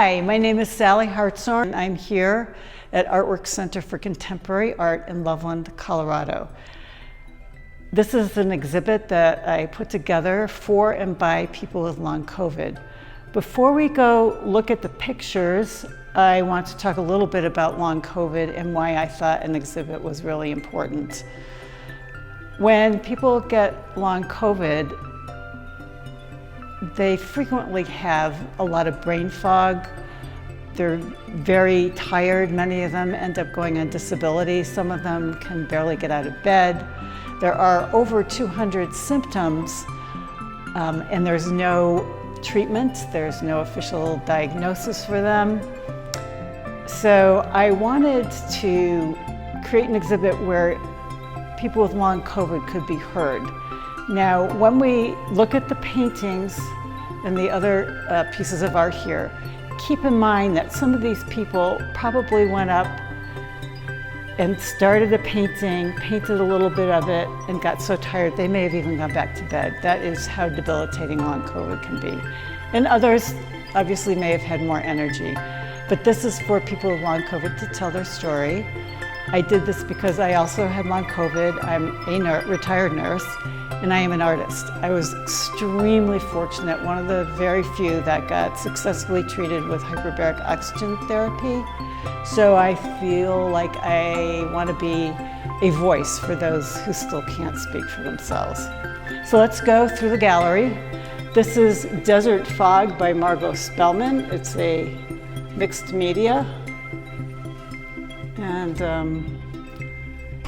Hi, my name is Sally Hartshorn. I'm here at Artwork Center for Contemporary Art in Loveland, Colorado. This is an exhibit that I put together for and by people with long COVID. Before we go look at the pictures, I want to talk a little bit about long COVID and why I thought an exhibit was really important. When people get long COVID, they frequently have a lot of brain fog. They're very tired. Many of them end up going on disability. Some of them can barely get out of bed. There are over 200 symptoms, and there's no treatment. There's no official diagnosis for them. So I wanted to create an exhibit where people with long COVID could be heard. Now, when we look at the paintings and the other pieces of art here, keep in mind that some of these people probably went up and started a painting, painted a little bit of it, and got so tired they may have even gone back to bed. That is how debilitating long COVID can be. And others obviously may have had more energy. But this is for people with long COVID to tell their story. I did this because I also had long COVID. I'm a retired nurse, and I am an artist. I was extremely fortunate, one of the very few that got successfully treated with hyperbaric oxygen therapy. So I feel like I want to be a voice for those who still can't speak for themselves. So let's go through the gallery. This is Desert Fog by Margot Spellman. It's a mixed media. And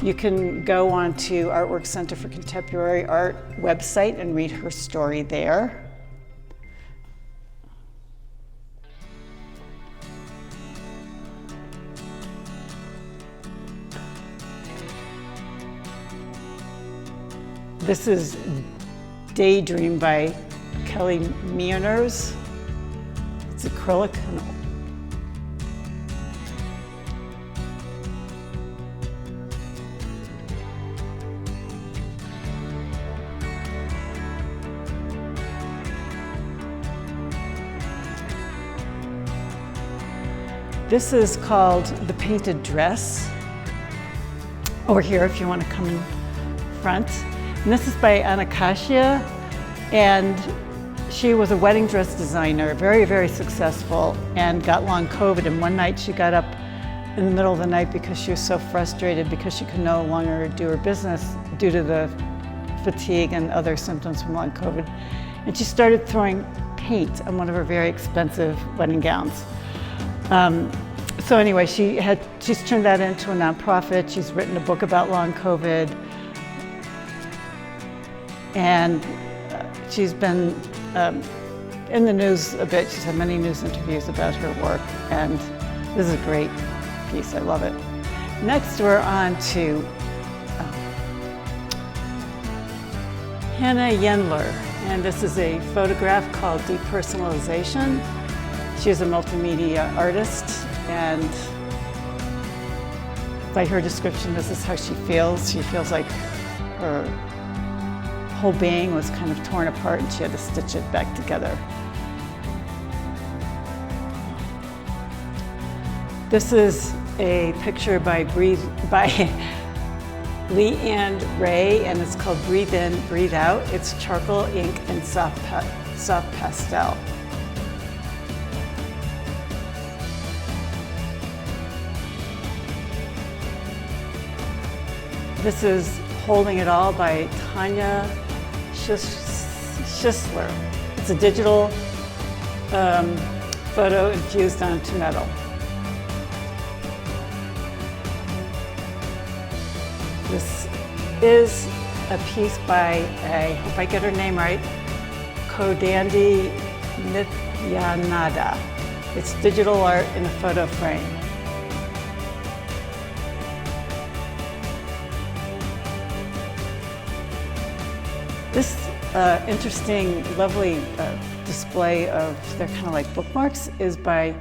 you can go on to Artwork Center for Contemporary Art website and read her story there. This is Daydream by Kelly Mearners. It's acrylic. This is called The Painted Dress. Over here, if you want to come in front. And this is by Anakasia, and she was a wedding dress designer, very, very successful, and got long COVID. And one night she got up in the middle of the night because she was so frustrated because she could no longer do her business due to the fatigue and other symptoms from long COVID. And she started throwing paint on one of her very expensive wedding gowns. So anyway, she's turned that into a nonprofit. She's written a book about long COVID. And she's been in the news a bit. She's had many news interviews about her work. And this is a great piece. I love it. Next, we're on to Hannah Yendler. And this is a photograph called Depersonalization. She's a multimedia artist, and by her description, this is how she feels. She feels like her whole being was kind of torn apart and she had to stitch it back together. This is a picture by Lee Ann Ray, and it's called Breathe In, Breathe Out. It's charcoal, ink, and soft pastel. This is Holding It All by Tanya Schisler. It's a digital photo infused onto metal. This is a piece by, I hope I get her name right, Kodandi Nithyananda. It's digital art in a photo frame. This interesting, lovely display of, they're kind of like bookmarks, is by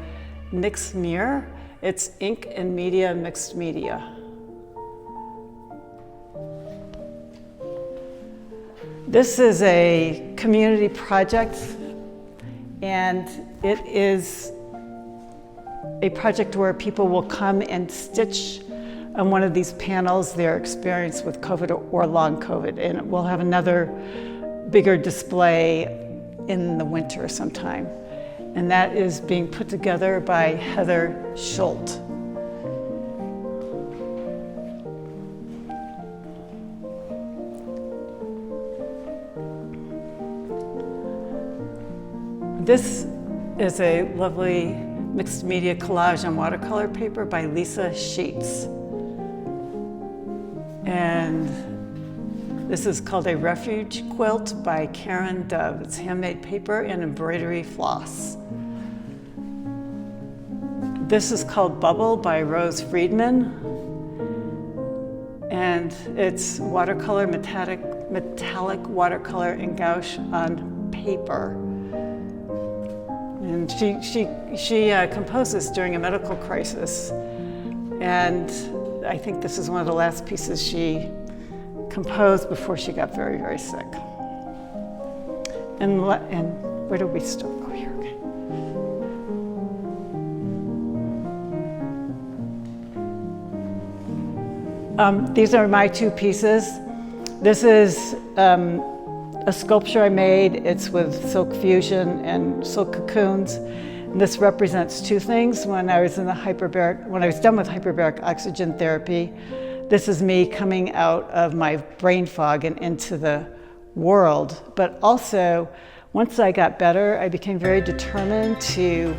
Nix Muir. It's ink and media, mixed media. This is a community project, and it is a project where people will come and stitch on one of these panels their experience with COVID or long COVID. And we'll have another bigger display in the winter sometime. And that is being put together by Heather Schultz. This is a lovely mixed media collage on watercolor paper by Lisa Sheets. And this is called a refuge quilt by Karen Dove. It's handmade paper and embroidery floss. This is called Bubble by Rose Friedman. And it's watercolor, metallic watercolor and gouache on paper. And she composed this during a medical crisis. And I think this is one of the last pieces she composed before she got very, very sick. And where do we start? Oh, here, okay. These are my two pieces. This is a sculpture I made. It's with silk fusion and silk cocoons. And this represents two things. When I was done with hyperbaric oxygen therapy, this is me coming out of my brain fog and into the world. But also, once I got better, I became very determined to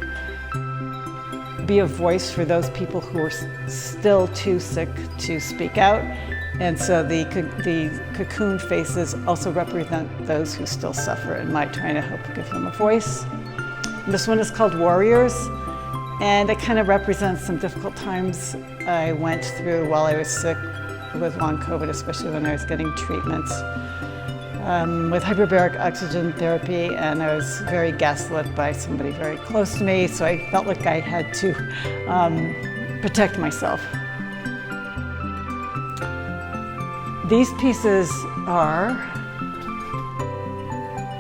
be a voice for those people who are still too sick to speak out. And so the cocoon faces also represent those who still suffer, and my trying to help give them a voice. This one is called Warriors, and it kind of represents some difficult times I went through while I was sick with long COVID, especially when I was getting treatments with hyperbaric oxygen therapy, and I was very gaslit by somebody very close to me, so I felt like I had to protect myself. These pieces are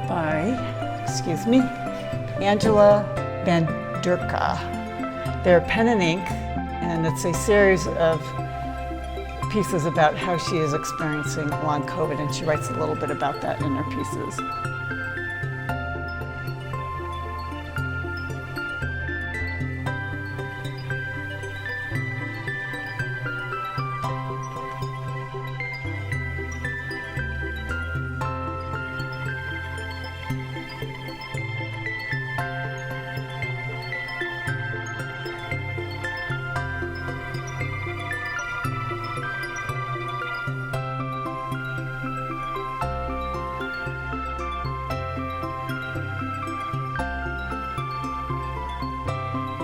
by, Angela Bandurka. They're pen and ink, and it's a series of pieces about how she is experiencing long COVID, and she writes a little bit about that in her pieces.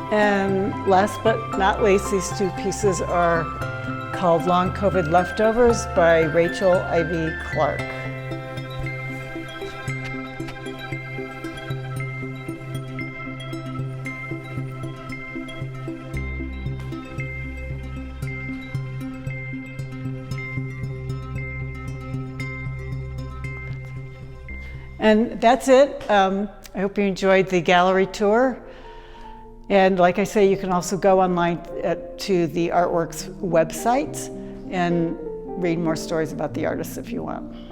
And last but not least, these two pieces are called Long COVID Leftovers by Rachel Ivy Clark. And that's it. I hope you enjoyed the gallery tour. And like I say, you can also go online to the Artworks website and read more stories about the artists if you want.